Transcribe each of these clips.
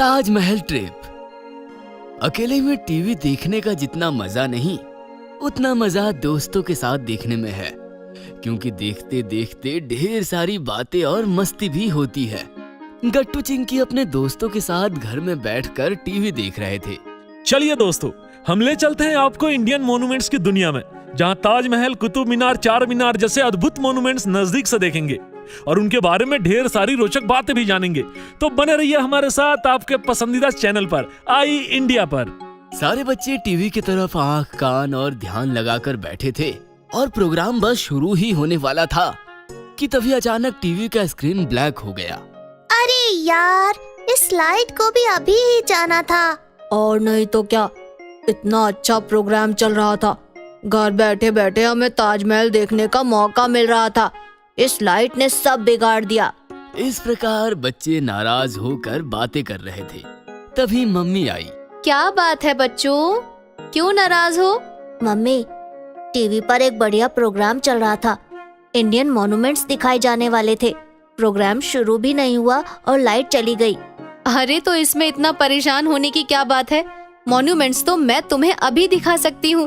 Taj Mahal trip. अकेले में TV देखने का जितना मजा नहीं, उतना मजा दोस्तों के साथ देखने में है, क्योंकि देखते देखते ढेर सारी बातें और मस्ती भी होती है। गट्टू चिंकी अपने दोस्तों के साथ घर में बैठकर टीवी देख रहे थे। चलिए दोस्तों, हम ले चलते हैं आपको इंडियन मॉन्यूमेंट्स की दुनिया में, जहां ताजमहल, कुतुब मीनार, चार मीनार जैसे अद्भुत मॉन्यूमेंट्स नजदीक से देखेंगे और उनके बारे में ढेर सारी रोचक बातें भी जानेंगे। तो बने रहिए हमारे साथ आपके पसंदीदा चैनल पर, आई इंडिया पर। सारे बच्चे टीवी की तरफ आंख, कान और ध्यान लगाकर बैठे थे और प्रोग्राम बस शुरू ही होने वाला था कि तभी अचानक टीवी का स्क्रीन ब्लैक हो गया। अरे यार, इस स्लाइड को भी अभी ही जाना था। और नहीं तो क्या, इतना अच्छा प्रोग्राम चल रहा था। घर बैठे बैठे हमें ताजमहल देखने का मौका मिल रहा था। इस लाइट ने सब बिगाड़ दिया। इस प्रकार बच्चे नाराज होकर बातें कर रहे थे। तभी मम्मी आई। क्या बात है बच्चों, क्यों नाराज हो? मम्मी, टीवी पर एक बढ़िया प्रोग्राम चल रहा था। इंडियन मॉन्यूमेंट्स दिखाए जाने वाले थे। प्रोग्राम शुरू भी नहीं हुआ और लाइट चली गई। अरे तो इसमें इतना परेशान होने की क्या बात है? मॉन्यूमेंट्स तो मैं तुम्हें अभी दिखा सकती हूँ।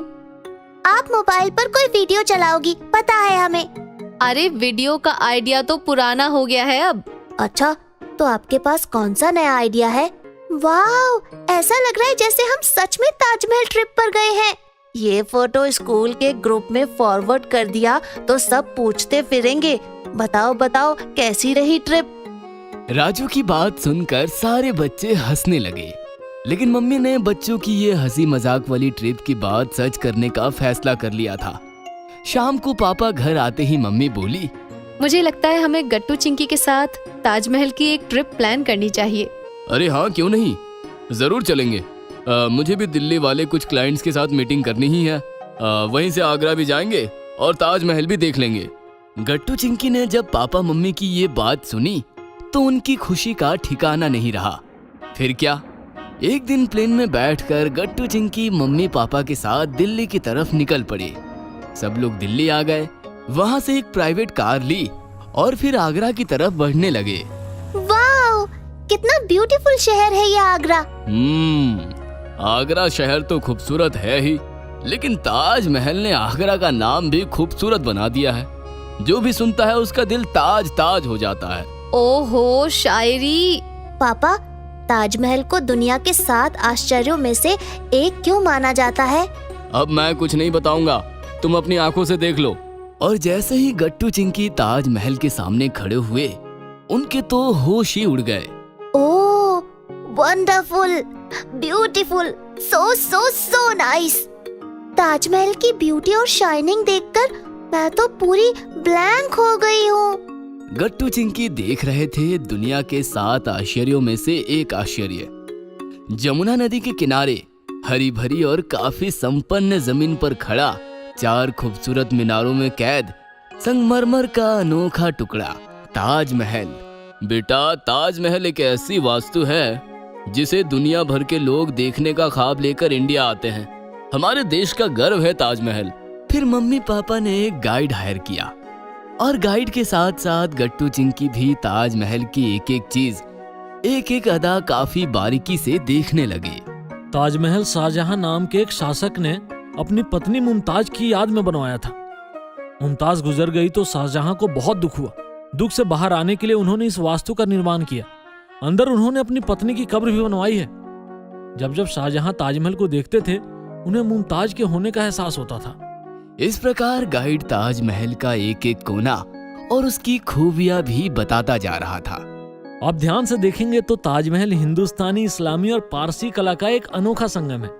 आप मोबाइल पर कोई वीडियो चलाओगी, पता है हमें। अरे वीडियो का आइडिया तो पुराना हो गया है अब। अच्छा, तो आपके पास कौन सा नया आइडिया है? वाओ, ऐसा लग रहा है जैसे हम सच में ताजमहल ट्रिप पर गए हैं। ये फोटो स्कूल के ग्रुप में फॉरवर्ड कर दिया तो सब पूछते फिरेंगे, बताओ बताओ कैसी रही ट्रिप। राजू की बात सुनकर सारे बच्चे हंसने लगे, लेकिन मम्मी ने बच्चों की ये हंसी मजाक वाली ट्रिप की बात सच करने का फैसला कर लिया था। शाम को पापा घर आते ही मम्मी बोली, मुझे लगता है हमें गट्टू चिंकी के साथ ताजमहल की एक ट्रिप प्लान करनी चाहिए। अरे हाँ, क्यों नहीं, जरूर चलेंगे। मुझे भी दिल्ली वाले कुछ क्लाइंट्स के साथ मीटिंग करनी ही है। वहीं से आगरा भी जाएंगे और ताजमहल भी देख लेंगे। गट्टू चिंकी ने जब पापा मम्मी की ये बात सुनी तो उनकी खुशी का ठिकाना नहीं रहा। फिर क्या, एक दिन प्लेन में बैठकर गट्टू चिंकी मम्मी पापा के साथ दिल्ली की तरफ निकल पड़े। सब लोग दिल्ली आ गए, वहाँ से एक प्राइवेट कार ली और फिर आगरा की तरफ बढ़ने लगे। वाओ, कितना ब्यूटीफुल शहर है ये आगरा। आगरा शहर तो खूबसूरत है ही, लेकिन ताजमहल ने आगरा का नाम भी खूबसूरत बना दिया है। जो भी सुनता है उसका दिल ताज ताज हो जाता है। ओहो, शायरी। पापा, ताजमहल को दुनिया के 7 आश्चर्यों में से एक क्यों माना जाता है? अब मैं कुछ नहीं बताऊंगा, तुम अपनी आंखों से देख लो। और जैसे ही गट्टू चिंकी ताजमहल के सामने खड़े हुए, उनके तो होश ही उड़ गए। Oh, wonderful, beautiful, so nice. Taj Mahal की ब्यूटी और शाइनिंग देखकर मैं तो पूरी ब्लैंक हो गई हूँ। गट्टू चिंकी देख रहे थे दुनिया के 7 आश्चर्यों में से एक आश्चर्य। जमुना नदी के किनारे हरी भरी और काफी संपन्न जमीन पर खड़ा 4 खूबसूरत मीनारों में कैद संगमरमर का अनोखा टुकड़ा ताजमहल। बेटा, ताजमहल एक ऐसी वास्तु है जिसे दुनिया भर के लोग देखने का ख्वाब लेकर इंडिया आते हैं। हमारे देश का गर्व है ताजमहल। फिर मम्मी पापा ने एक गाइड हायर किया और गाइड के साथ साथ गट्टू चिंकी भी ताजमहल की एक एक चीज, एक एक अदा काफी बारीकी से देखने लगे। ताजमहल शाहजहां नाम के एक शासक ने अपनी पत्नी मुमताज की याद में बनवाया था। मुमताज गुजर गई तो शाहजहां को बहुत दुख हुआ। दुख से बाहर आने के लिए उन्होंने इस वास्तु का निर्माण किया। अंदर उन्होंने अपनी पत्नी की कब्र भी बनवाई है। जब जब शाहजहां ताजमहल को देखते थे, उन्हें मुमताज के होने का एहसास होता था। इस प्रकार गाइड ताजमहल का एक एक कोना और उसकी खूबियां भी बताता जा रहा था। आप ध्यान से देखेंगे तो ताजमहल हिंदुस्तानी, इस्लामी और पारसी कला का एक अनोखा संगम है।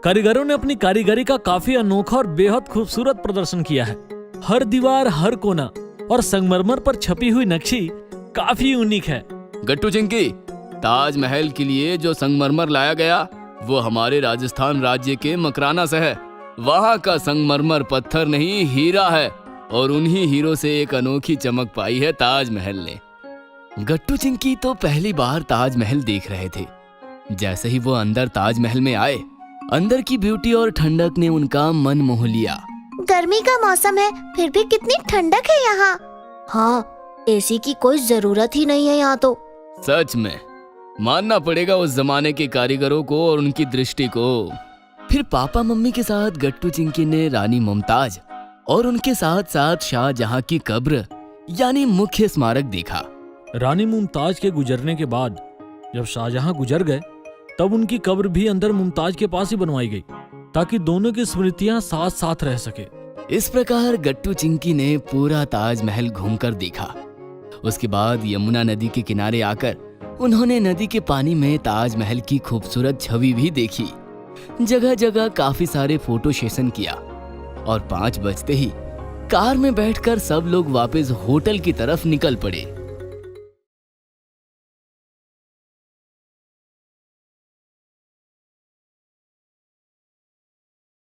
कारीगरों ने अपनी कारीगरी का काफी अनोखा और बेहद खूबसूरत प्रदर्शन किया है। हर दीवार, हर कोना और संगमरमर पर छपी हुई नक्शी काफी यूनिक है। गट्टू चिंकी, ताजमहल के लिए जो संगमरमर लाया गया वो हमारे राजस्थान राज्य के मकराना से है। वहाँ का संगमरमर पत्थर नहीं, हीरा है, और उन्हीं हीरो से एक अनोखी चमक पाई है ताजमहल ने। गट्टू चिंकी तो पहली बार ताजमहल देख रहे थे। जैसे ही वो अंदर ताजमहल में आए, अंदर की ब्यूटी और ठंडक ने उनका मन मोह लिया। गर्मी का मौसम है, फिर भी कितनी ठंडक है यहाँ। हाँ, एसी की कोई जरूरत ही नहीं है यहाँ तो। सच में मानना पड़ेगा उस जमाने के कारीगरों को और उनकी दृष्टि को। फिर पापा मम्मी के साथ गट्टू चिंकी ने रानी मुमताज और उनके साथ साथ शाहजहां की कब्र यानी मुख्य स्मारक देखा। रानी मुमताज के गुजरने के बाद जब शाहजहां गुजर गए तब उनकी कब्र भी अंदर मुमताज के पास ही बनवाई गई ताकि दोनों की स्मृतियां साथ साथ रह सके। इस प्रकार गट्टू चिंकी ने पूरा ताजमहल घूमकर देखा। उसके बाद यमुना नदी के किनारे आकर उन्होंने नदी के पानी में ताजमहल की खूबसूरत छवि भी देखी। जगह जगह काफी सारे फोटो सेशन किया और 5 बजते ही कार में बैठकर सब लोग वापस होटल की तरफ निकल पड़े।